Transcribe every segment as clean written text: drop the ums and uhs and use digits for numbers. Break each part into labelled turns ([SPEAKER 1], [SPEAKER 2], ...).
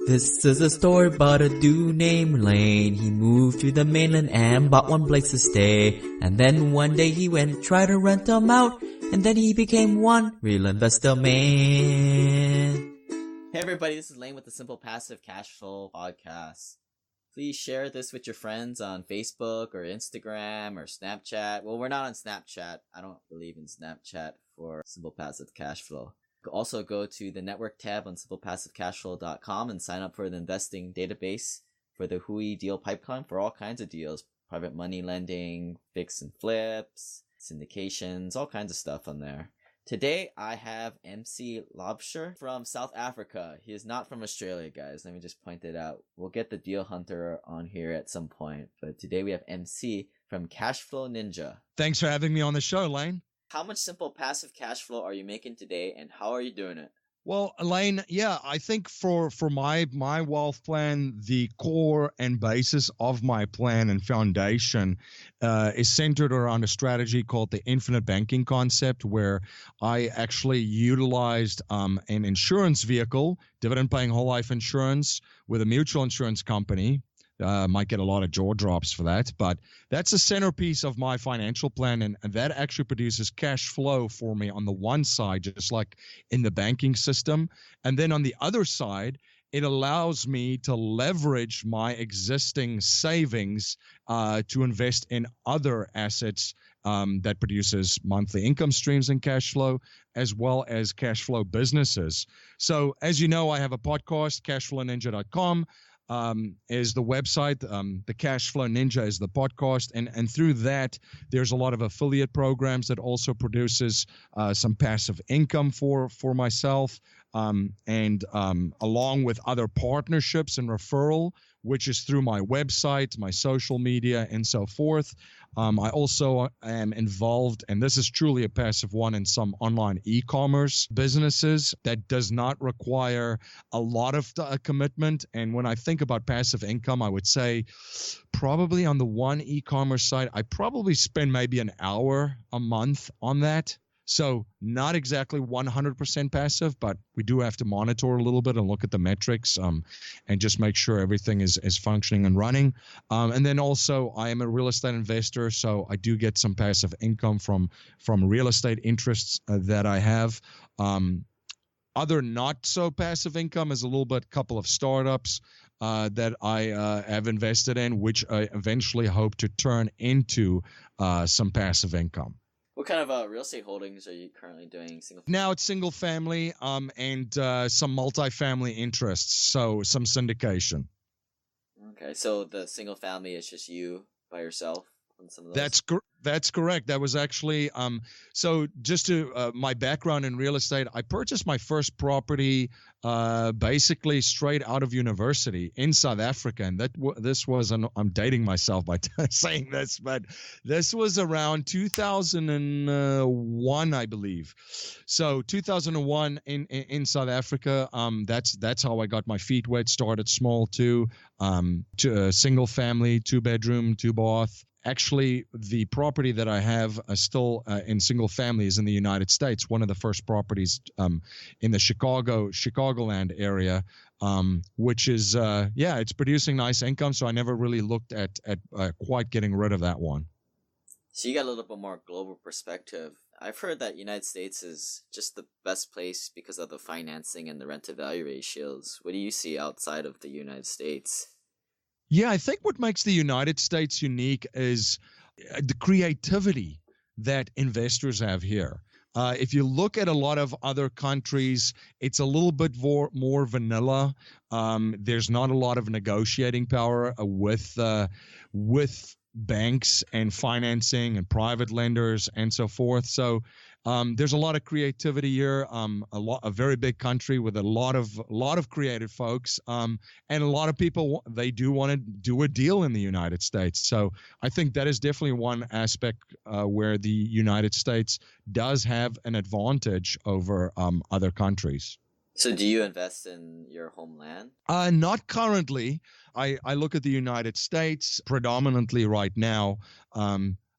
[SPEAKER 1] This is a story about a dude named Lane. He moved to the mainland and bought one place to stay. And then one day he went try to rent them out. And then he became one real investor man. Hey everybody, this is Lane with the Simple Passive Cashflow podcast. Please share this with your friends on Facebook or Instagram or Snapchat. Well, we're not on Snapchat. I don't believe in Snapchat for Simple Passive Cashflow. Also go to the network tab on simplepassivecashflow.com and sign up for the investing database for the Hui deal pipeline for all kinds of deals. Private money lending, fix and flips, syndications, all kinds of stuff on there. Today I have MC Laubscher from South Africa. He is not from Australia, guys. Let me just point it out. We'll get the deal hunter on here at some point. But today we have MC from Cashflow Ninja.
[SPEAKER 2] Thanks for having me on the show, Lane.
[SPEAKER 1] How much simple passive cash flow are you making today, and how are you doing it?
[SPEAKER 2] Well, Elaine, I think for my wealth plan, the core and basis of my plan and foundation is centered around a strategy called the infinite banking concept, where I actually utilized an insurance vehicle, dividend-paying whole life insurance with a mutual insurance company. Might get a lot of jaw drops for that, but that's a centerpiece of my financial plan, and that actually produces cash flow for me on the one side, just like in the banking system. And then on the other side, it allows me to leverage my existing savings to invest in other assets that produces monthly income streams and cash flow, as well as cash flow businesses. So as you know, I have a podcast, cashflowninja.com. Is the website, the Cashflow Ninja is the podcast, and through that there's a lot of affiliate programs that also produces some passive income for myself, and along with other partnerships and referral, which is through my website, my social media, and so forth. I also am involved, and this is truly a passive one, in some online e-commerce businesses that does not require a lot of commitment. And when I think about passive income, I would say probably on the one e-commerce site, I probably spend maybe an hour a month on that. So not exactly 100% passive, but we do have to monitor a little bit and look at the metrics, and just make sure everything is functioning and running. And then also I am a real estate investor, so I do get some passive income from real estate interests that I have. Other not so passive income is a little bit couple of startups that I have invested in, which I eventually hope to turn into some passive income.
[SPEAKER 1] What kind of real estate holdings are you currently doing?
[SPEAKER 2] Now it's single family and some multifamily interests, so some syndication.
[SPEAKER 1] Okay, so the single family is just you by yourself on some of those?
[SPEAKER 2] That's correct. That was actually so just to my background in real estate, I purchased my first property basically straight out of university in South Africa, and this was I'm dating myself by saying this, but this was around 2001, I believe. So 2001 in South Africa. That's how I got my feet wet. Started small too. To single family, 2-bedroom, 2-bath. Actually, the property that I have still in single family is in the United States. One of the first properties in the Chicagoland area, which is, it's producing nice income. So I never really looked at quite getting rid of that one.
[SPEAKER 1] So you got a little bit more global perspective. I've heard that United States is just the best place because of the financing and the rent-to-value ratios. What do you see outside of the United States?
[SPEAKER 2] Yeah, I think what makes the United States unique is the creativity that investors have here. If you look at a lot of other countries, it's a little bit more vanilla. There's not a lot of negotiating power with banks and financing and private lenders and so forth. So there's a lot of creativity here. A very big country with a lot of creative folks, and a lot of people, they do want to do a deal in the United States. So I think that is definitely one aspect where the United States does have an advantage over other countries.
[SPEAKER 1] So do you invest in your homeland?
[SPEAKER 2] Not currently. I look at the United States predominantly right now.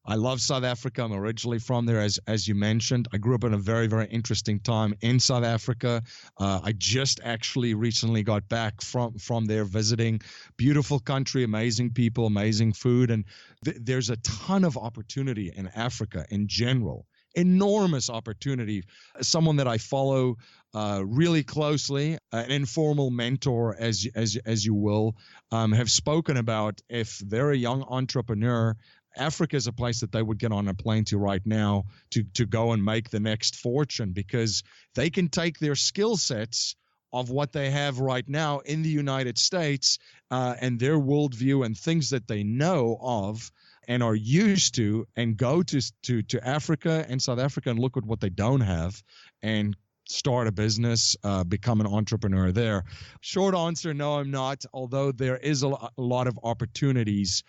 [SPEAKER 2] I love South Africa. I'm originally from there, as you mentioned. I grew up in a very, very interesting time in South Africa. I just actually recently got back from there visiting. Beautiful country, amazing people, amazing food. And there's a ton of opportunity in Africa in general. Enormous opportunity. Someone that I follow really closely, an informal mentor, as you will, have spoken about. If they're a young entrepreneur, Africa is a place that they would get on a plane to right now to go and make the next fortune, because they can take their skill sets of what they have right now in the United States and their worldview and things that they know of and are used to, and go to Africa and South Africa and look at what they don't have and start a business, become an entrepreneur there. Short answer, no, I'm not, although there is a lot of opportunities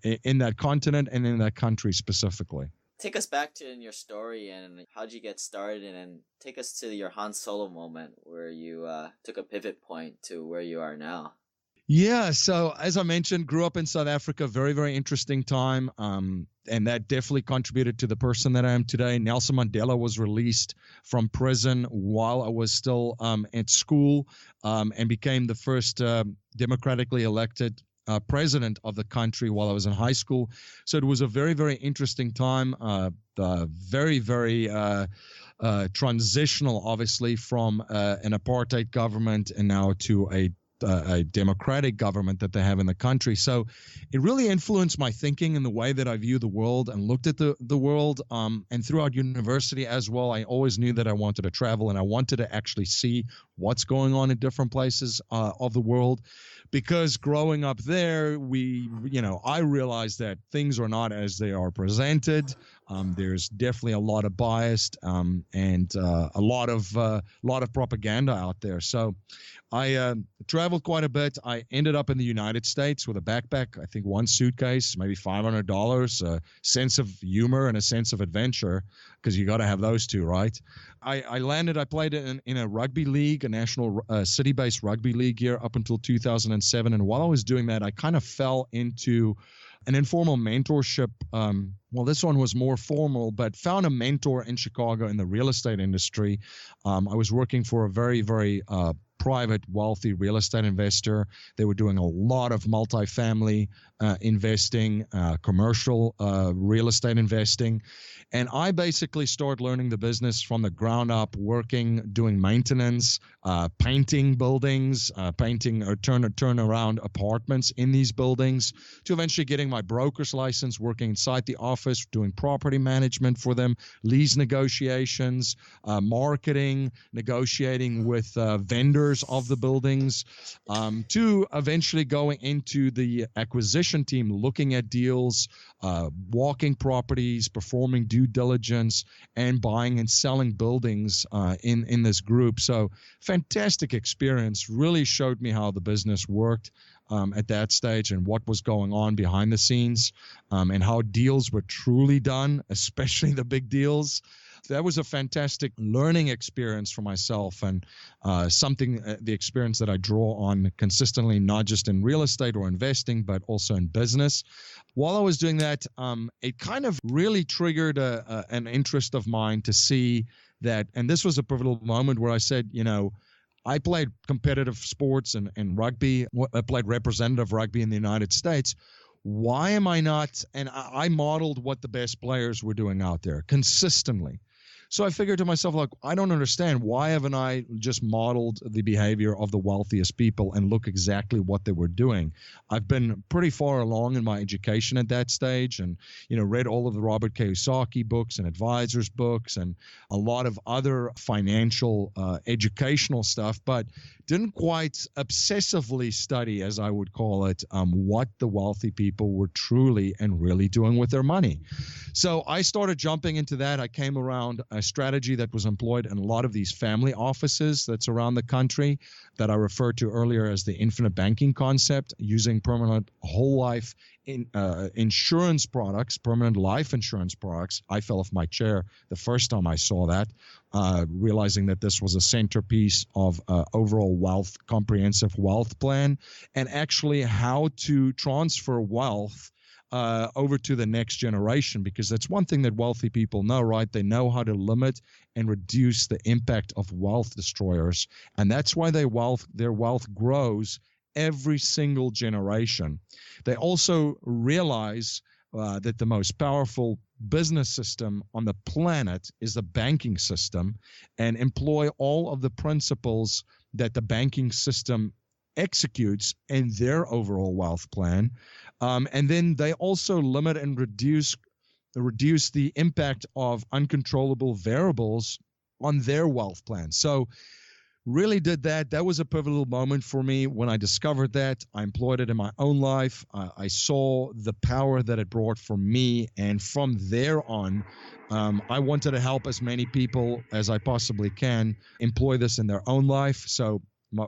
[SPEAKER 2] in that continent and in that country specifically.
[SPEAKER 1] Take us back to your story and how'd you get started, and take us to your Han Solo moment where you took a pivot point to where you are now.
[SPEAKER 2] Yeah, so as I mentioned, grew up in South Africa, very, very interesting time, and that definitely contributed to the person that I am today. Nelson Mandela was released from prison while I was still at school, and became the first democratically elected president of the country while I was in high school. So it was a very, very interesting time, very, very transitional, obviously, from an apartheid government and now to a democratic government that they have in the country. So it really influenced my thinking and the way that I view the world and looked at the world. And throughout university as well, I always knew that I wanted to travel and I wanted to actually see what's going on in different places of the world. Because growing up there, I realized that things are not as they are presented. There's definitely a lot of bias and a lot of propaganda out there. So I traveled quite a bit. I ended up in the United States with a backpack, I think one suitcase, maybe $500, a sense of humor and a sense of adventure, because you got to have those two, right? I played in a rugby league, a national city-based rugby league here up until 2007. And while I was doing that, I kind of fell into an informal mentorship. Well, this one was more formal, but found a mentor in Chicago in the real estate industry. I was working for a very, very private, wealthy real estate investor. They were doing a lot of multifamily investing, commercial real estate investing. And I basically started learning the business from the ground up, working, doing maintenance, painting buildings, painting or turn around apartments in these buildings, to eventually getting my broker's license, working inside the office, doing property management for them, lease negotiations, marketing, negotiating with vendors of the buildings, to eventually going into the acquisition team, looking at deals, walking properties, performing due diligence, and buying and selling buildings in this group. So fantastic experience, really showed me how the business worked at that stage and what was going on behind the scenes, and how deals were truly done, especially the big deals. That was a fantastic learning experience for myself, and the experience that I draw on consistently, not just in real estate or investing, but also in business. While I was doing that, it kind of really triggered an interest of mine to see that, and this was a pivotal moment where I said, I played competitive sports and rugby. I played representative rugby in the United States. Why am I not? And I modeled what the best players were doing out there consistently. So I figured to myself, I don't understand. Why haven't I just modeled the behavior of the wealthiest people and look exactly what they were doing? I've been pretty far along in my education at that stage, and read all of the Robert Kiyosaki books and advisors books and a lot of other financial educational stuff, but didn't quite obsessively study, as I would call it, what the wealthy people were truly and really doing with their money. So I started jumping into that. I came around a strategy that was employed in a lot of these family offices that's around the country that I referred to earlier as the infinite banking concept, using permanent whole life insurance products, permanent life insurance products. I fell off my chair the first time I saw that, realizing that this was a centerpiece of overall wealth, comprehensive wealth plan, and actually how to transfer wealth over to the next generation, because that's one thing that wealthy people know, right? They know how to limit and reduce the impact of wealth destroyers, and that's why their wealth grows every single generation. They also realize that the most powerful business system on the planet is the banking system, and employ all of the principles that the banking system executes in their overall wealth plan. And then they also limit and reduce the impact of uncontrollable variables on their wealth plan. So really did that. That was a pivotal moment for me when I discovered that. I employed it in my own life. I saw the power that it brought for me. And from there on, I wanted to help as many people as I possibly can employ this in their own life. So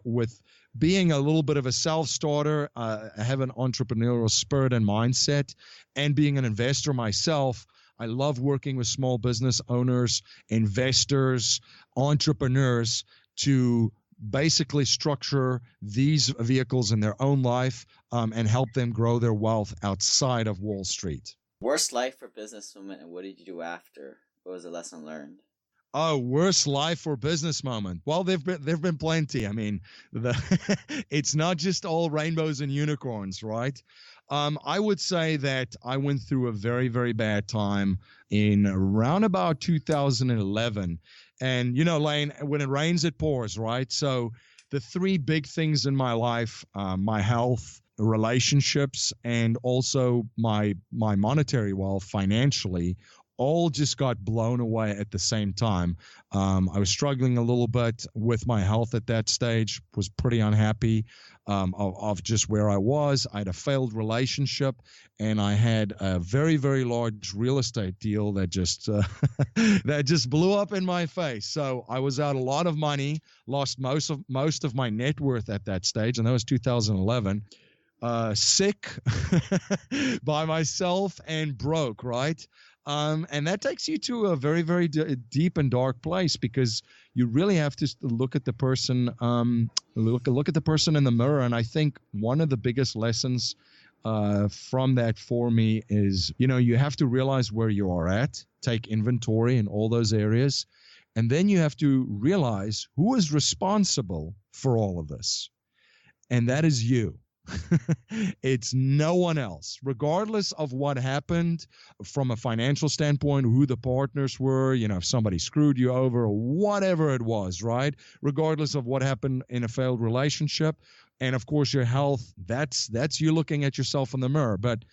[SPEAKER 2] with being a little bit of a self-starter, I have an entrepreneurial spirit and mindset, and being an investor myself, I love working with small business owners, investors, entrepreneurs to basically structure these vehicles in their own life and help them grow their wealth outside of Wall Street.
[SPEAKER 1] Worst life for business moment, and what did you do after? What was the lesson learned?
[SPEAKER 2] Oh, worst life or business moment. Well, there've been plenty. I mean, it's not just all rainbows and unicorns, right? I would say that I went through a very, very bad time in around about 2011. And, Lane, when it rains, it pours, right? So the three big things in my life, my health, relationships, and also my monetary wealth financially, all just got blown away at the same time. I was struggling a little bit with my health at that stage, was pretty unhappy of just where I was. I had a failed relationship, and I had a very, very large real estate deal that just that just blew up in my face. So I was out a lot of money, lost most of my net worth at that stage, and that was 2011. Sick by myself and broke, right? And that takes you to a very, very deep and dark place, because you really have to look at the person, look at the person in the mirror. And I think one of the biggest lessons from that for me is, you have to realize where you are at, take inventory in all those areas, and then you have to realize who is responsible for all of this, and that is you. It's no one else, regardless of what happened from a financial standpoint, who the partners were, if somebody screwed you over or whatever it was, right? Regardless of what happened in a failed relationship. And of course, your health, that's you looking at yourself in the mirror. But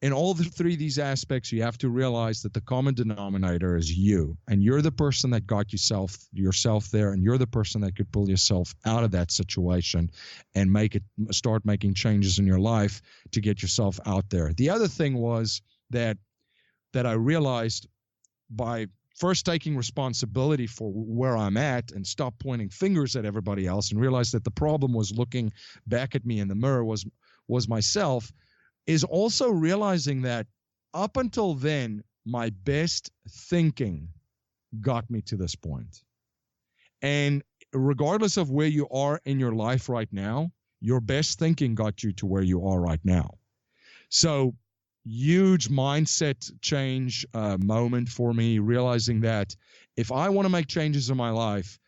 [SPEAKER 2] in all three of these aspects, you have to realize that the common denominator is you, and you're the person that got yourself there, and you're the person that could pull yourself out of that situation and start making changes in your life to get yourself out there. The other thing was that I realized by first taking responsibility for where I'm at and stop pointing fingers at everybody else, and realize that the problem was looking back at me in the mirror was myself, is also realizing that up until then, my best thinking got me to this point. And regardless of where you are in your life right now, your best thinking got you to where you are right now. So huge mindset change moment for me, realizing that if I want to make changes in my life,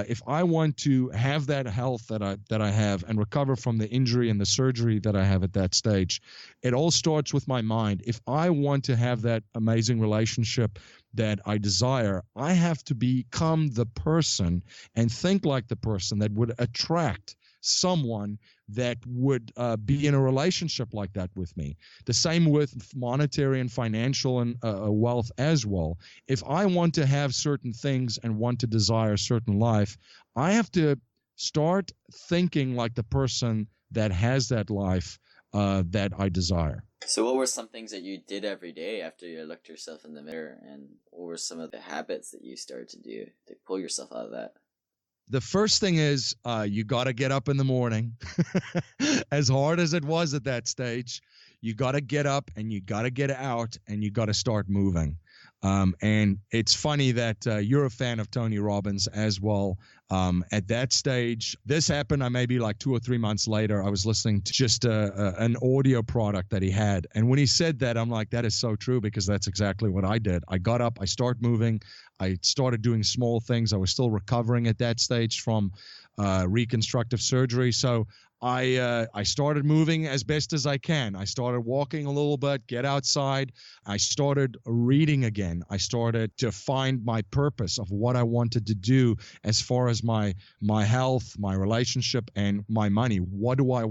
[SPEAKER 2] if I want to have that health that I have and recover from the injury and the surgery that I have at that stage, it all starts with my mind. If I want to have that amazing relationship that I desire, I have to become the person and think like the person that would attract someone that would be in a relationship like that with me. The same with monetary and financial and wealth as well. If I want to have certain things and want to desire a certain life, I have to start thinking like the person that has that life that I desire.
[SPEAKER 1] So what were some things that you did every day after you looked yourself in the mirror, and what were some of the habits that you started to do to pull yourself out of that?
[SPEAKER 2] The first thing is you got to get up in the morning. As hard as it was at that stage, you got to get up and you got to get out and you got to start moving. And it's funny that you're a fan of Tony Robbins as well. At that stage, this happened maybe like 2 or 3 months later. I was listening to just an audio product that he had. And when he said that, I'm like, that is so true, because that's exactly what I did. I got up, I started moving, I started doing small things. I was still recovering at that stage from reconstructive surgery. So I started moving as best as I can. I started walking a little bit, get outside. I started reading again. I started to find my purpose of what I wanted to do as far as my health, my relationship, and my money. What do I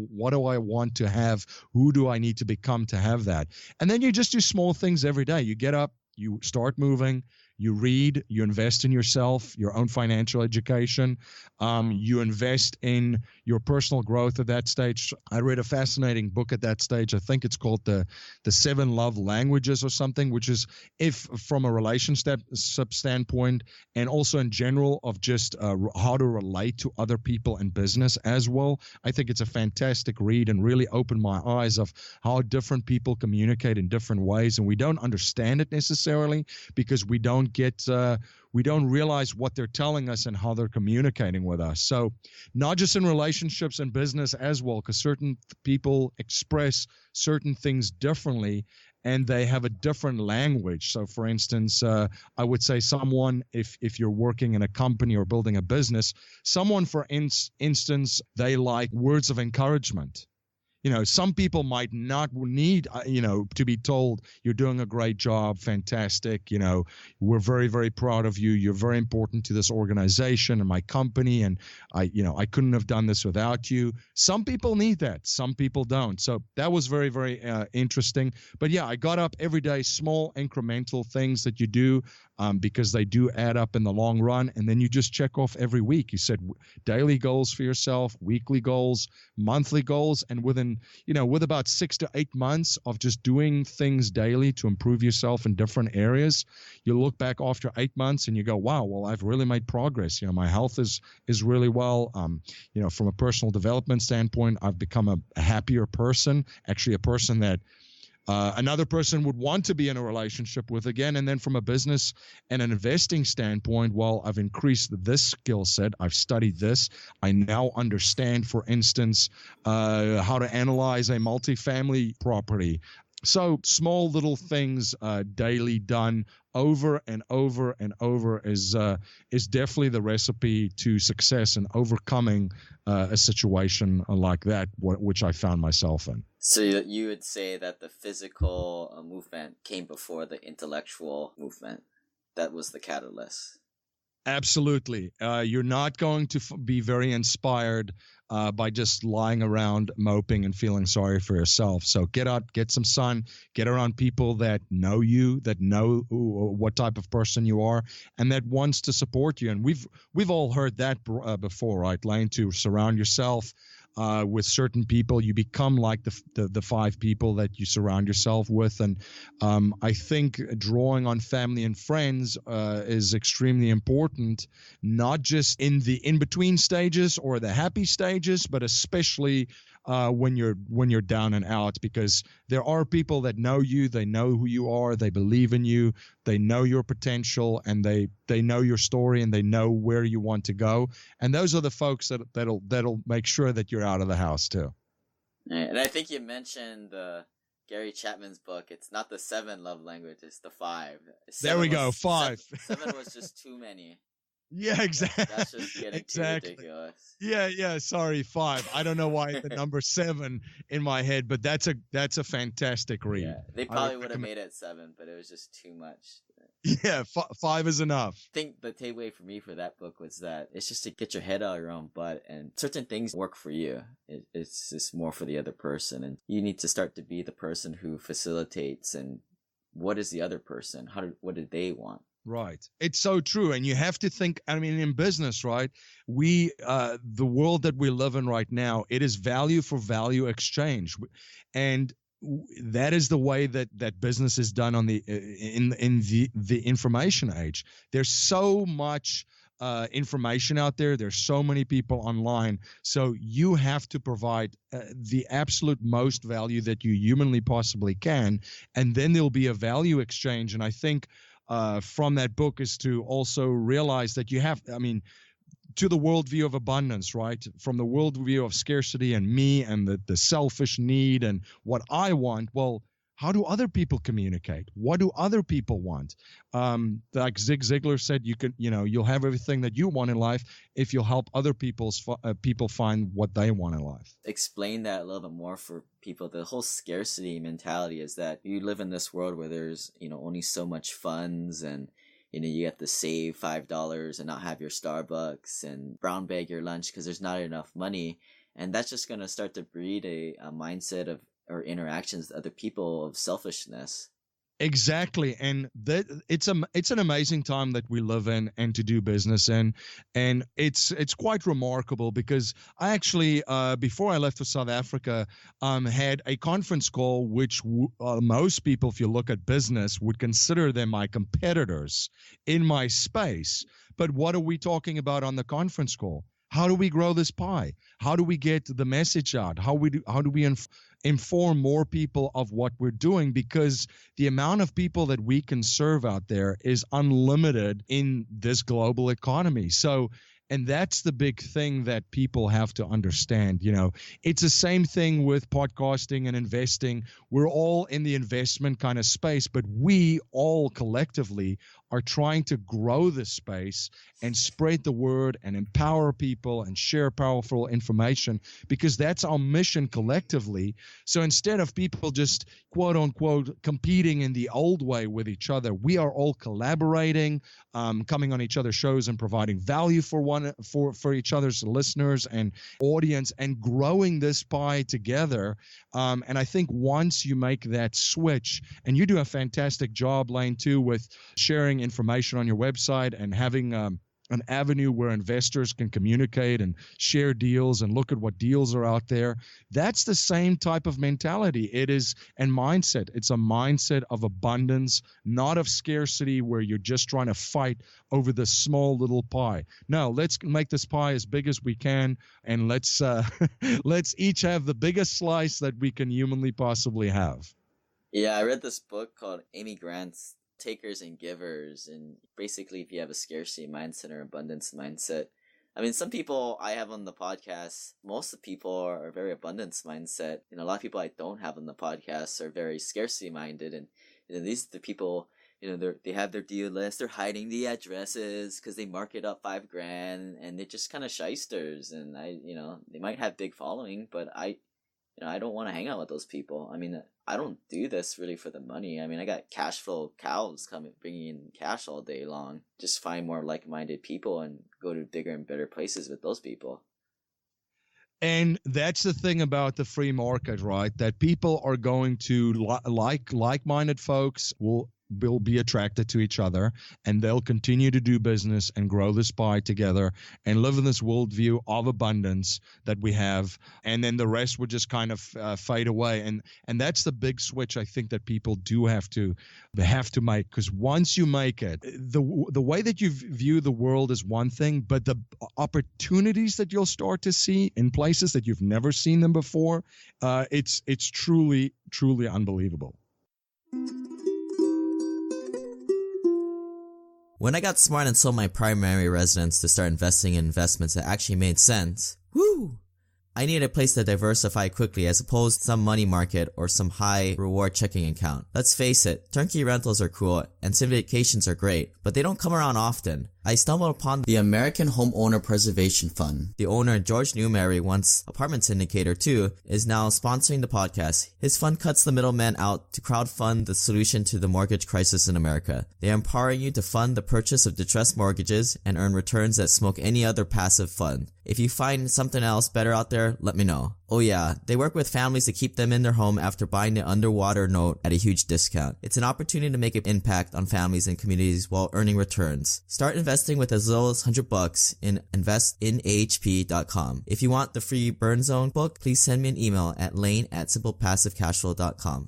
[SPEAKER 2] want to have? Who do I need to become to have that? And then you just do small things every day. You get up, you start moving, you read, you invest in yourself, your own financial education. You invest in your personal growth at that stage. I read a fascinating book at that stage. I think it's called the 7 Love Languages or something, which is, if from a relationship standpoint, and also in general of just how to relate to other people in business as well. I think it's a fantastic read and really opened my eyes of how different people communicate in different ways. And we don't understand it necessarily because we don't realize what they're telling us and how they're communicating with us. So not just in relationships and business as well, because certain people express certain things differently and they have a different language. So for instance, I would say someone, if you're working in a company or building a business, someone, for instance, they like words of encouragement. Some people might not need, to be told, you're doing a great job, fantastic, we're very, very proud of you. You're very important to this organization and my company, and I couldn't have done this without you. Some people need that. Some people don't. So that was very, very interesting. But yeah, I got up every day, small incremental things that you do, because they do add up in the long run. And then you just check off every week. You set daily goals for yourself, weekly goals, monthly goals, and with about 6 to 8 months of just doing things daily to improve yourself in different areas, you look back after 8 months and you go, wow, well, I've really made progress. My health is really well. From a personal development standpoint, I've become a happier person, actually a person that another person would want to be in a relationship with again. And then from a business and an investing standpoint, well, I've increased this skill set. I've studied this. I now understand, for instance, how to analyze a multifamily property. So small little things daily done over and over and over is definitely the recipe to success in overcoming a situation like that, which I found myself in.
[SPEAKER 3] So you would say that the physical movement came before the intellectual movement. That was the catalyst.
[SPEAKER 2] Absolutely. You're not going to be very inspired by just lying around moping and feeling sorry for yourself. So get out, get some sun, get around people that know you, that know what type of person you are, and that wants to support you. And we've all heard that before, right, Lane? To surround yourself with certain people. You become like the 5 people that you surround yourself with. And I think drawing on family and friends is extremely important, not just in the in-between stages or the happy stages, but especially when you're down and out, because there are people that know you, they know who you are, they believe in you, they know your potential, and they know your story, and they know where you want to go. And those are the folks that'll make sure that you're out of the house too.
[SPEAKER 3] And I think you mentioned Gary Chapman's book. It's not the 7 love languages, it's the 5.
[SPEAKER 2] There we go, 5.
[SPEAKER 3] 7 was just too many.
[SPEAKER 2] Yeah, exactly.
[SPEAKER 3] That's just getting too ridiculous.
[SPEAKER 2] Yeah. Sorry, 5. I don't know why the number 7 in my head, but that's a fantastic read.
[SPEAKER 3] Yeah, they probably would have made it 7, but it was just too much.
[SPEAKER 2] Yeah, 5 is enough.
[SPEAKER 3] I think the takeaway for me for that book was that it's just to get your head out of your own butt, and certain things work for you. It's just more for the other person, and you need to start to be the person who facilitates. And what is the other person? What do they want?
[SPEAKER 2] Right. It's so true. And you have to think, I mean, in business, right, the world that we live in right now, it is value for value exchange. And that is the way that business is done on in the information age. There's so much information out there. There's so many people online. So you have to provide the absolute most value that you humanly possibly can. And then there'll be a value exchange. And I think from that book is to also realize that you have, to the worldview of abundance, right? From the worldview of scarcity and me and the selfish need and what I want. Well, how do other people communicate? What do other people want? Like Zig Ziglar said, you'll have everything that you want in life if you'll help other people find what they want in life.
[SPEAKER 3] Explain that a little bit more for people. The whole scarcity mentality is that you live in this world where there's, only so much funds, and you have to save $5 and not have your Starbucks and brown bag your lunch because there's not enough money. And that's just going to start to breed a mindset of, or interactions with other people, of selfishness.
[SPEAKER 2] Exactly. And that it's an amazing time that we live in and to do business in. And it's quite remarkable because I actually, before I left for South Africa, had a conference call, which most people, if you look at business, would consider them my competitors in my space. But what are we talking about on the conference call? How do we grow this pie? How do we get the message out? How do we inform more people of what we're doing? Because the amount of people that we can serve out there is unlimited in this global economy. So, and that's the big thing that people have to understand. It's the same thing with podcasting and investing. We're all in the investment kind of space, but we all collectively are trying to grow this space and spread the word and empower people and share powerful information, because that's our mission collectively. So instead of people just quote unquote competing in the old way with each other, we are all collaborating, coming on each other's shows and providing value for each other's listeners and audience, and growing this pie together. And I think once you make that switch, and you do a fantastic job, Lane, too, with sharing information on your website and having an avenue where investors can communicate and share deals and look at what deals are out there. That's the same type of mentality. It is and mindset. It's a mindset of abundance, not of scarcity, where you're just trying to fight over the small little pie. No, let's make this pie as big as we can, and let's each have the biggest slice that we can humanly possibly have.
[SPEAKER 3] Yeah, I read this book called Amy Grant's Takers and Givers, and basically if you have a scarcity mindset or abundance mindset, I mean, some people I have on the podcast, most of the people are very abundance mindset, a lot of people I don't have on the podcast are very scarcity minded, and these are the people, they have their deal list, they're hiding the addresses because they mark it up $5,000, and they're just kind of shysters, and they might have big following, but I don't want to hang out with those people. I mean, I don't do this really for the money. I mean, I got Cashflow cows bringing in cash all day long. Just find more like-minded people and go to bigger and better places with those people.
[SPEAKER 2] And that's the thing about the free market, right? That people are going to like-minded folks will be attracted to each other, and they'll continue to do business and grow this pie together and live in this worldview of abundance that we have. And then the rest would just kind of fade away. And that's the big switch I think that people do have to make, because once you make it, the way that you view the world is one thing, but the opportunities that you'll start to see in places that you've never seen them before, it's truly, truly unbelievable.
[SPEAKER 1] When I got smart and sold my primary residence to start investing in investments that actually made sense, I needed a place to diversify quickly as opposed to some money market or some high reward checking account. Let's face it, turnkey rentals are cool and syndications are great, but they don't come around often. I stumbled upon the American Homeowner Preservation Fund. The owner, George Newmary, once apartment syndicator too, is now sponsoring the podcast. His fund cuts the middleman out to crowdfund the solution to the mortgage crisis in America. They are empowering you to fund the purchase of distressed mortgages and earn returns that smoke any other passive fund. If you find something else better out there, let me know. Oh yeah, they work with families to keep them in their home after buying the underwater note at a huge discount. It's an opportunity to make an impact on families and communities while earning returns. Start investing with as little as $100 in investinahp.com. If you want the free Burn Zone book, please send me an email at lane@simplepassivecashflow.com.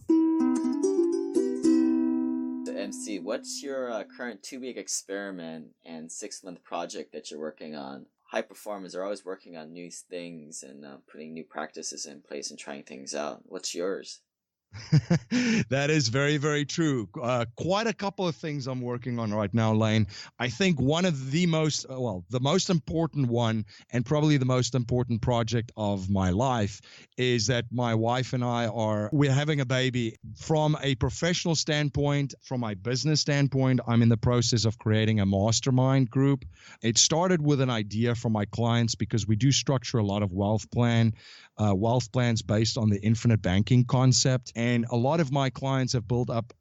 [SPEAKER 3] So MC, what's your current 2-week experiment and 6-month project that you're working on? High performers are always working on new things and putting new practices in place and trying things out. What's yours?
[SPEAKER 2] That is very, very true. Quite a couple of things I'm working on right now, Lane. I think one of the most, the most important one, and probably the most important project of my life, is that my wife and we're having a baby. From a professional standpoint, from my business standpoint, I'm in the process of creating a mastermind group. It started with an idea from my clients because we do structure a lot of wealth plans based on the infinite banking concept. And a lot of my clients have built up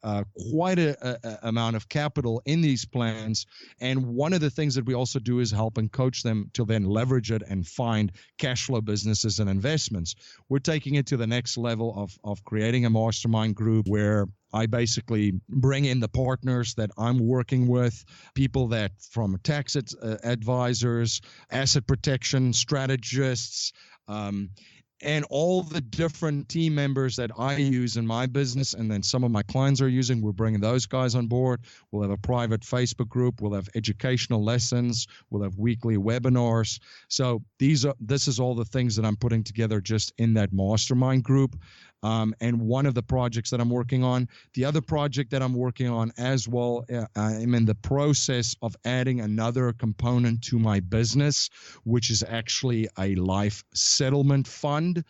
[SPEAKER 2] quite a amount of capital in these plans. And one of the things that we also do is help and coach them to then leverage it and find cash flow businesses and investments. We're taking it to the next level of creating a mastermind group where I basically bring in the partners that I'm working with, people that from tax advisors, asset protection strategists, and all the different team members that I use in my business and then some of my clients are using. We're bringing those guys on board. We'll have a private Facebook group. We'll have educational lessons. We'll have weekly webinars. So this is all the things that I'm putting together just in that mastermind group. And one of the projects that I'm working on, the other project that I'm working on as well, I'm in the process of adding another component to my business, which is actually a life settlement fund,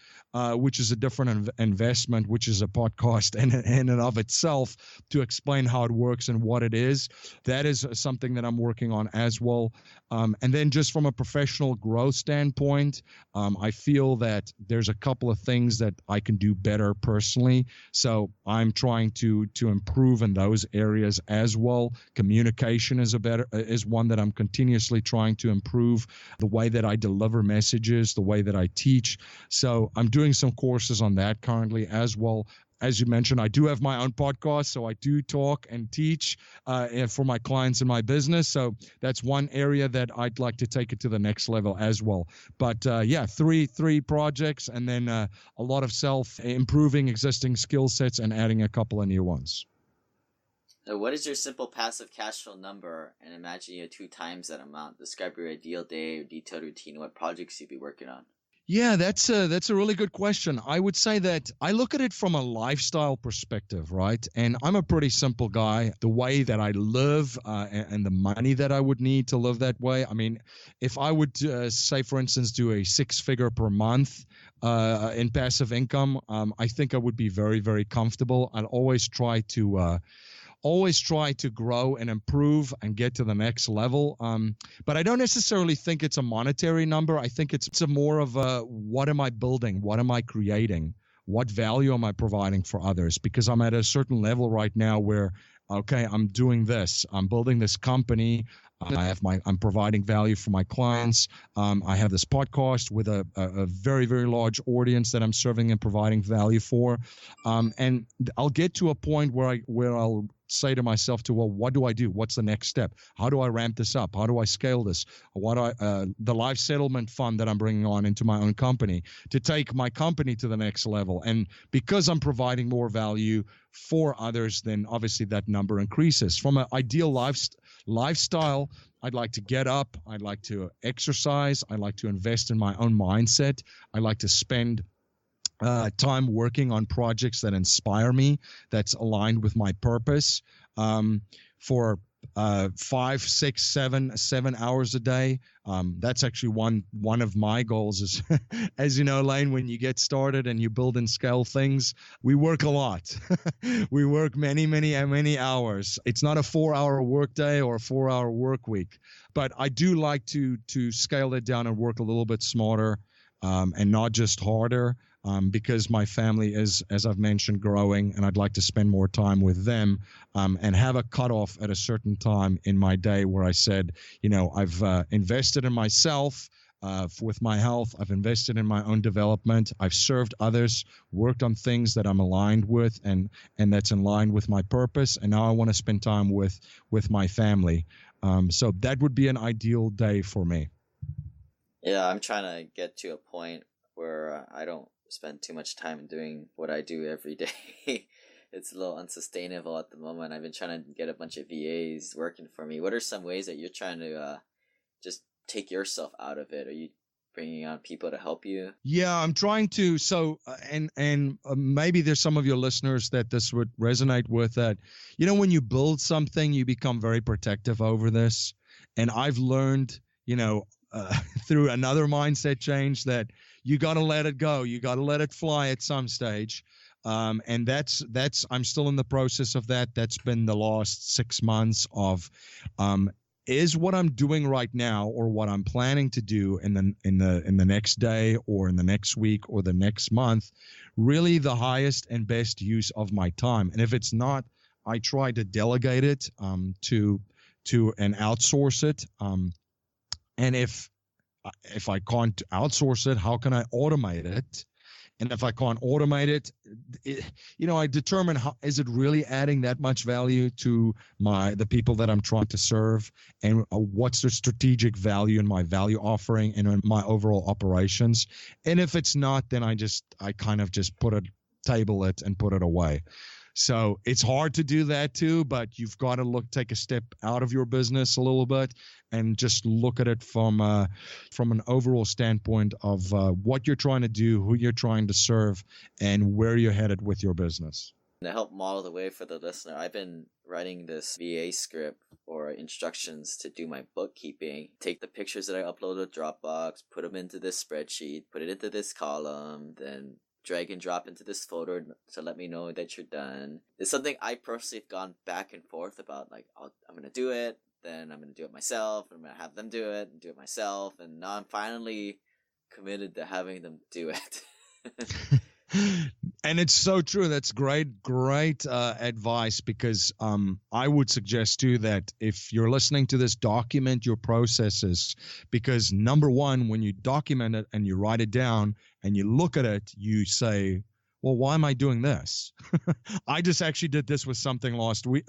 [SPEAKER 2] which is a different investment, which is a podcast in and of itself to explain how it works and what it is. That is something that I'm working on as well. And then just from a professional growth standpoint, I feel that there's a couple of things that I can do better personally. So I'm trying to improve in those areas as well. Communication is one that I'm continuously trying to improve, the way that I deliver messages, the way that I teach. So I'm doing some courses on that currently as well. As you mentioned, I do have my own podcast, so I do talk and teach for my clients in my business. So that's one area that I'd like to take it to the next level as well. But three projects, and then a lot of self-improving existing skill sets and adding a couple of new ones.
[SPEAKER 3] So what is your simple passive cash flow number? And imagine you 2 times that amount. Describe your ideal day or detailed routine. What projects you'd be working on?
[SPEAKER 2] Yeah, that's a really good question. I would say that I look at it from a lifestyle perspective, right? And I'm a pretty simple guy. The way that I live and the money that I would need to live that way. I mean, if I would say, for instance, do a 6-figure per month in passive income, I think I would be very, very comfortable. I'd always try to grow and improve and get to the next level. But I don't necessarily think it's a monetary number. I think it's a more of a, what am I building? What am I creating? What value am I providing for others? Because I'm at a certain level right now where, okay, I'm doing this. I'm building this company. I'm providing value for my clients. I have this podcast with a very, very large audience that I'm serving and providing value for. And I'll get to a point where I'll say to myself what do I do? What's the next step? How do I ramp this up? How do I scale this? The life settlement fund that I'm bringing on into my own company to take my company to the next level. And because I'm providing more value for others, then obviously that number increases. From an ideal lifestyle, I'd like to get up. I'd like to exercise. I'd like to invest in my own mindset. I like to spend time working on projects that inspire me, that's aligned with my purpose, for 5, 6, 7 hours a day. That's actually one of my goals is, as you know, Lane, when you get started and you build and scale things, we work a lot. We work many hours. It's not a 4-hour work day or a 4-hour work week, but I do like to scale it down and work a little bit smarter, and not just harder. Because my family is, as I've mentioned, growing, and I'd like to spend more time with them, and have a cutoff at a certain time in my day where I said, I've invested in myself with my health. I've invested in my own development. I've served others, worked on things that I'm aligned with and that's in line with my purpose. And now I want to spend time with my family. So that would be an ideal day for me.
[SPEAKER 3] Yeah, I'm trying to get to a point where I don't spend too much time doing what I do every day. It's a little unsustainable at the moment. I've been trying to get a bunch of VAs working for me. What are some ways that you're trying to just take yourself out of it? Are you bringing on people to help you?
[SPEAKER 2] Yeah, I'm trying to. So, maybe there's some of your listeners that this would resonate with. That, when you build something, you become very protective over this. And I've learned, through another mindset change that you got to let it go. You got to let it fly at some stage. And that's I'm still in the process of that. That's been the last 6 months of, is what I'm doing right now or what I'm planning to do in the next day or in the next week or the next month really the highest and best use of my time? And if it's not, I try to delegate it to and outsource it. And if I can't outsource it, how can I automate it? And if I can't automate it, I determine is it really adding that much value to the people that I'm trying to serve, and what's the strategic value in my value offering and in my overall operations. And if it's not, then I kind of just table it and put it away. So it's hard to do that too, but you've got to take a step out of your business a little bit and just look at it from an overall standpoint of what you're trying to do, who you're trying to serve, and where you're headed with your business.
[SPEAKER 3] To help model the way for the listener, I've been writing this VA script or instructions to do my bookkeeping. Take the pictures that I upload to Dropbox, put them into this spreadsheet, put it into this column, then drag and drop into this folder to let me know that you're done. It's something I personally have gone back and forth about. Like, I'm going to do it, then I'm going to do it myself, I'm going to have them do it, and do it myself, and now I'm finally committed to having them do it.
[SPEAKER 2] And it's so true. That's great advice, because I would suggest too that if you're listening to this, document your processes, because number one, when you document it and you write it down and you look at it, you say, well, why am I doing this? I just actually did this with something last week.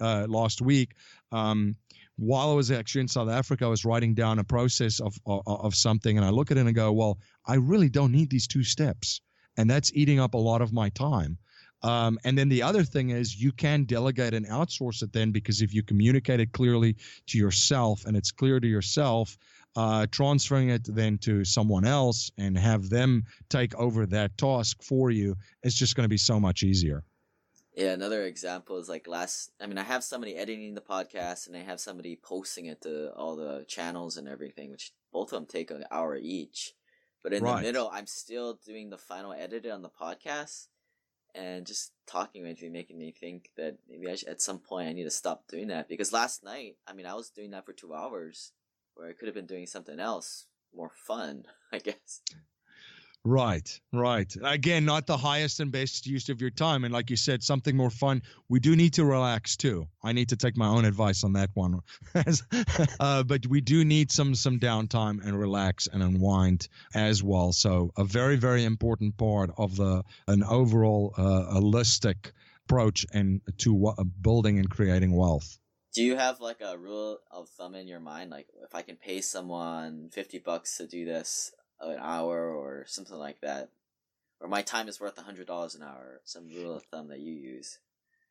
[SPEAKER 2] While I was actually in South Africa, I was writing down a process of something, and I look at it and I go, well, I really don't need these 2 steps. And that's eating up a lot of my time. And then the other thing is you can delegate and outsource it then, because if you communicate it clearly to yourself and it's clear to yourself, transferring it then to someone else and have them take over that task for you is just going to be so much easier.
[SPEAKER 3] Yeah, another example is like I have somebody editing the podcast and I have somebody posting it to all the channels and everything, which both of them take an hour each. But in the middle, I'm still doing the final edit on the podcast, and just talking with you, making me think that maybe at some point I need to stop doing that. Because last night, I was doing that for 2 hours, where I could have been doing something else more fun, I guess.
[SPEAKER 2] Right. Again, not the highest and best use of your time. And like you said, something more fun. We do need to relax too. I need to take my own advice on that one. But we do need some downtime and relax and unwind as well. So a very, very important part of an overall holistic approach and to building and creating wealth.
[SPEAKER 3] Do you have like a rule of thumb in your mind? Like, if I can pay someone $50 to do this an hour or something like that, or my time is worth $100 an hour, some rule of thumb that you use?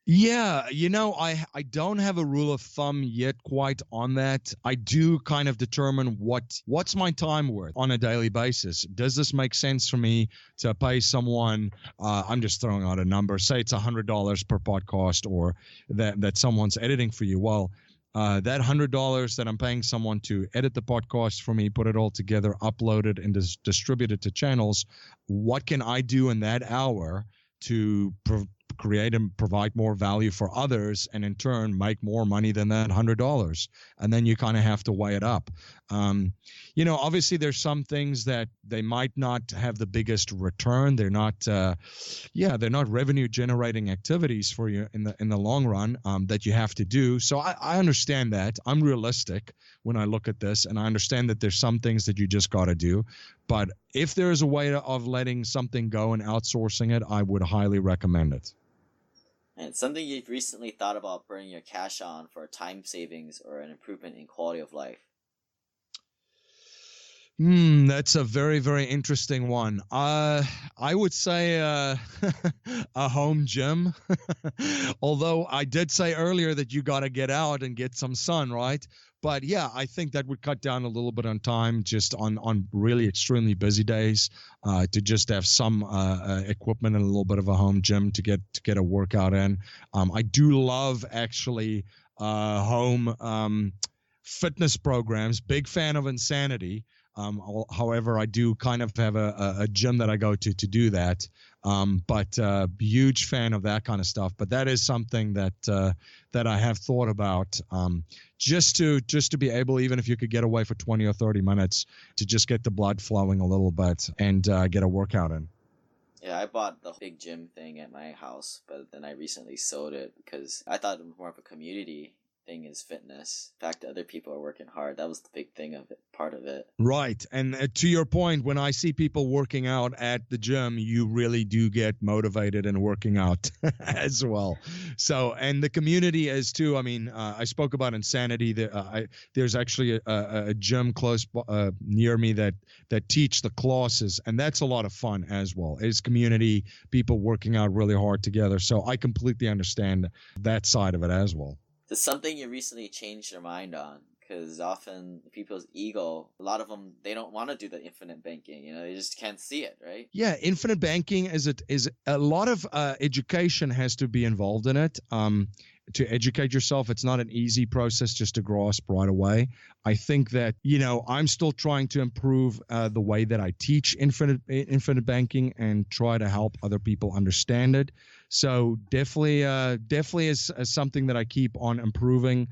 [SPEAKER 2] Yeah, I don't have a rule of thumb yet quite on that. I do kind of determine what's my time worth on a daily basis. Does this make sense for me to pay someone, I'm just throwing out a number, say it's $100 per podcast, or that someone's editing for you. Well, that $100 that I'm paying someone to edit the podcast for me, put it all together, upload it, and distribute it to channels, what can I do in that hour to create and provide more value for others, and in turn make more money than that $100? And then you kind of have to weigh it up. Obviously there's some things that they might not have the biggest return. They're not revenue generating activities for you in the long run, that you have to do. So I understand that. I'm realistic when I look at this, and I understand that there's some things that you just got to do. But if there's a way of letting something go and outsourcing it, I would highly recommend it.
[SPEAKER 3] And something you've recently thought about burning your cash on for time savings or an improvement in quality of life?
[SPEAKER 2] That's a very, very interesting one. I would say a home gym. Although I did say earlier that you got to get out and get some sun, right? But yeah, I think that would cut down a little bit on time, just on really extremely busy days, to just have some equipment and a little bit of a home gym to get a workout in. I do love actually home fitness programs. Big fan of Insanity. However, I do kind of have a gym that I go to do that. But huge fan of that kind of stuff. But that is something that I have thought about, just to be able, even if you could get away for 20 or 30 minutes, to just get the blood flowing a little bit and get a workout in.
[SPEAKER 3] Yeah, I bought the big gym thing at my house, but then I recently sold it because I thought it was more of a community thing is fitness. In fact, other people are working hard. That was the big thing of it, part of it.
[SPEAKER 2] Right. And to your point, when I see people working out at the gym, you really do get motivated and working out as well. So, and the community is too. I mean, I spoke about Insanity. There's actually a gym close near me that teach the classes, and that's a lot of fun as well. It's community, people working out really hard together. So I completely understand that side of it as well.
[SPEAKER 3] Is something you recently changed your mind on? Because often people's ego, a lot of them, they don't want to do the infinite banking. You know, they just can't see it, right?
[SPEAKER 2] Yeah, infinite banking is a lot of education has to be involved in it. To educate yourself, it's not an easy process just to grasp right away. I think that, I'm still trying to improve the way that I teach infinite banking and try to help other people understand it. So definitely is something that I keep on improving.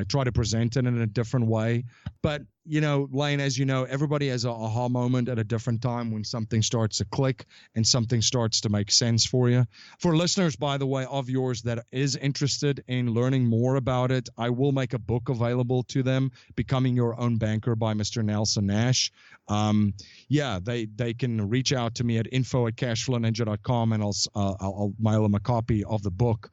[SPEAKER 2] Try to present it in a different way. But, Lane, as you know, everybody has a aha moment at a different time when something starts to click and something starts to make sense for you. For listeners, by the way, of yours that is interested in learning more about it, I will make a book available to them, Becoming Your Own Banker by Mr. Nelson Nash. They can reach out to me at info@cashflowninja.com, and I'll mail them a copy of the book.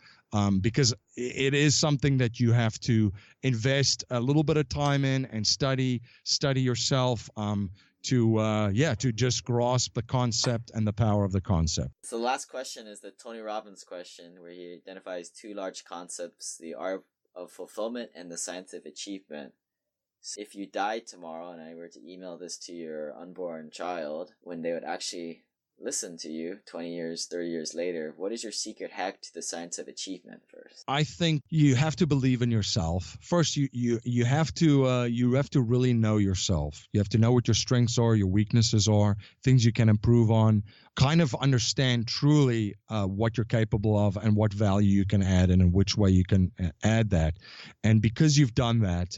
[SPEAKER 2] Because it is something that you have to invest a little bit of time in and study yourself to just grasp the concept and the power of the concept.
[SPEAKER 3] So the last question is the Tony Robbins question, where he identifies two large concepts: the art of fulfillment and the science of achievement. So if you died tomorrow and I were to email this to your unborn child, when they would actually listen to you 20 years, 30 years later, what is your secret hack to the science of achievement first?
[SPEAKER 2] I think you have to believe in yourself. First, you have to really know yourself. You have to know what your strengths are, your weaknesses are, things you can improve on, kind of understand truly what you're capable of and what value you can add and in which way you can add that. And because you've done that,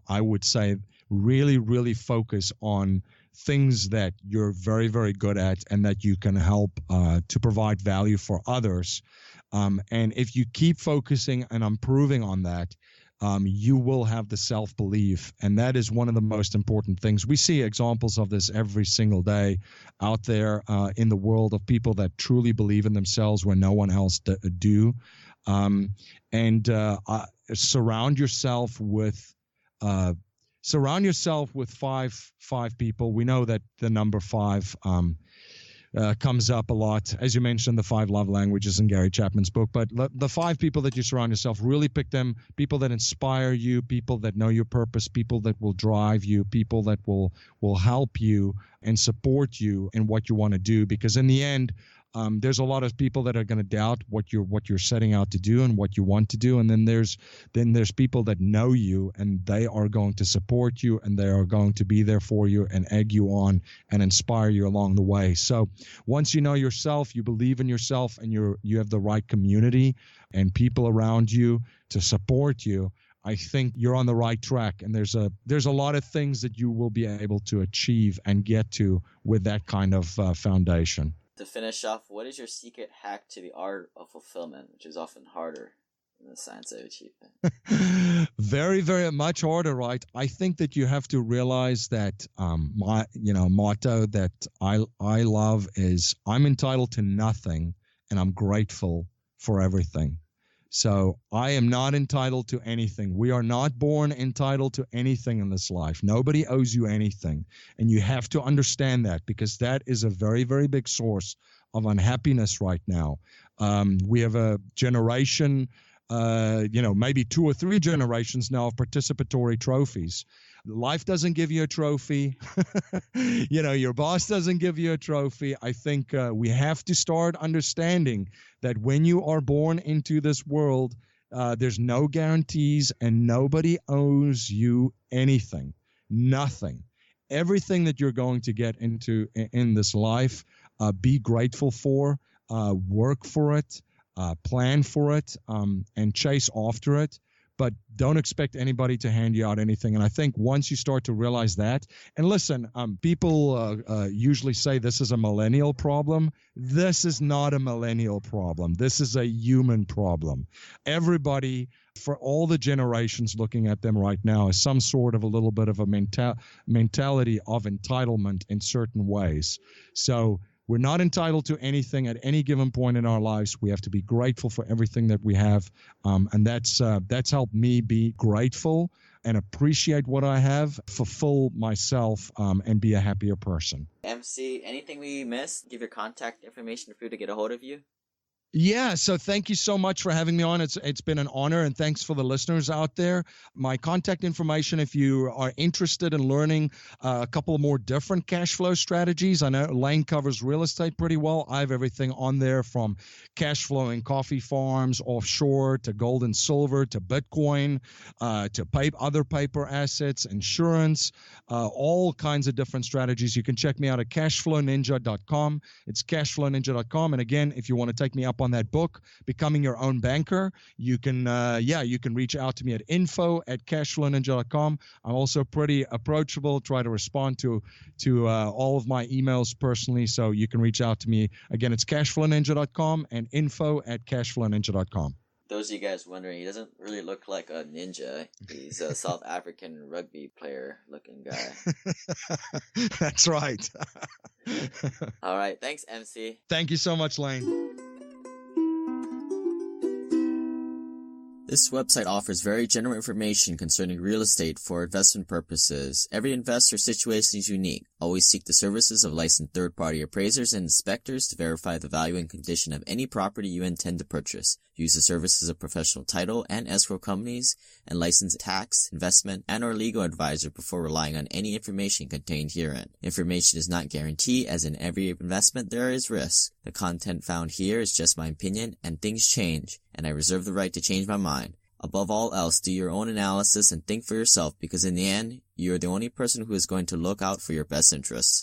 [SPEAKER 2] I would say really, really focus on things that you're very, very good at and that you can help to provide value for others. And if you keep focusing and improving on that, you will have the self-belief. And that is one of the most important things. We see examples of this every single day out there in the world of people that truly believe in themselves when no one else do. Surround yourself with five people. We know that the number 5 comes up a lot. As you mentioned, the 5 love languages in Gary Chapman's book. But the 5 people that you surround yourself, really pick them. People that inspire you, people that know your purpose, people that will drive you, people that will help you and support you in what you want to do. Because in the end, there's a lot of people that are going to doubt what you're setting out to do and what you want to do, and then there's people that know you and they are going to support you and they are going to be there for you and egg you on and inspire you along the way. So once you know yourself, you believe in yourself, and you have the right community and people around you to support you, I think you're on the right track. And there's a lot of things that you will be able to achieve and get to with that kind of foundation.
[SPEAKER 3] To finish off, what is your secret hack to the art of fulfillment, which is often harder than the science of achievement?
[SPEAKER 2] Very, very much harder, right? I think that you have to realize that my motto that I love is I'm entitled to nothing and I'm grateful for everything. So I am not entitled to anything. We are not born entitled to anything in this life. Nobody owes you anything. And you have to understand that, because that is a very, very big source of unhappiness right now. We have a generation, maybe 2 or 3 generations now of participatory trophies. Life doesn't give you a trophy. Your boss doesn't give you a trophy. I think we have to start understanding that when you are born into this world, there's no guarantees and nobody owes you anything. Nothing. Everything that you're going to get into in this life, be grateful for, work for it, plan for it, and chase after it. But don't expect anybody to hand you out anything. And I think once you start to realize that, and listen, people usually say this is a millennial problem. This is not a millennial problem. This is a human problem. Everybody, for all the generations looking at them right now, is some sort of a little bit of a mentality of entitlement in certain ways. So we're not entitled to anything at any given point in our lives. We have to be grateful for everything that we have, and that's helped me be grateful and appreciate what I have, fulfill myself, and be a happier person.
[SPEAKER 3] MC, anything we missed? Give your contact information for you to get a hold of you.
[SPEAKER 2] Yeah, so thank you so much for having me on. It's been an honor, and thanks for the listeners out there. My contact information, if you are interested in learning a couple of more different cash flow strategies. I know Lane covers real estate pretty well. I have everything on there from cash flowing coffee farms, offshore, to gold and silver, to Bitcoin, to other paper assets, insurance, all kinds of different strategies. You can check me out at cashflowninja.com. It's cashflowninja.com. And again, if you want to take me up on that book, Becoming Your Own Banker, you can reach out to me at info@cashflowninja.com. I'm also pretty approachable, try to respond to all of my emails personally, so you can reach out to me. Again, it's cashflowninja.com and info@cashflowninja.com.
[SPEAKER 3] Those of you guys wondering, he doesn't really look like a ninja. He's a South African rugby player looking guy.
[SPEAKER 2] That's right.
[SPEAKER 3] All right. Thanks, MC.
[SPEAKER 2] Thank you so much, Lane.
[SPEAKER 1] This website offers very general information concerning real estate for investment purposes. Every investor situation is unique. Always seek the services of licensed third-party appraisers and inspectors to verify the value and condition of any property you intend to purchase. Use the services of professional title and escrow companies and licensed tax, investment, and or legal advisor before relying on any information contained herein. Information is not guaranteed, as in every investment there is risk. The content found here is just my opinion, and things change, and I reserve the right to change my mind. Above all else, do your own analysis and think for yourself, because in the end, you are the only person who is going to look out for your best interests.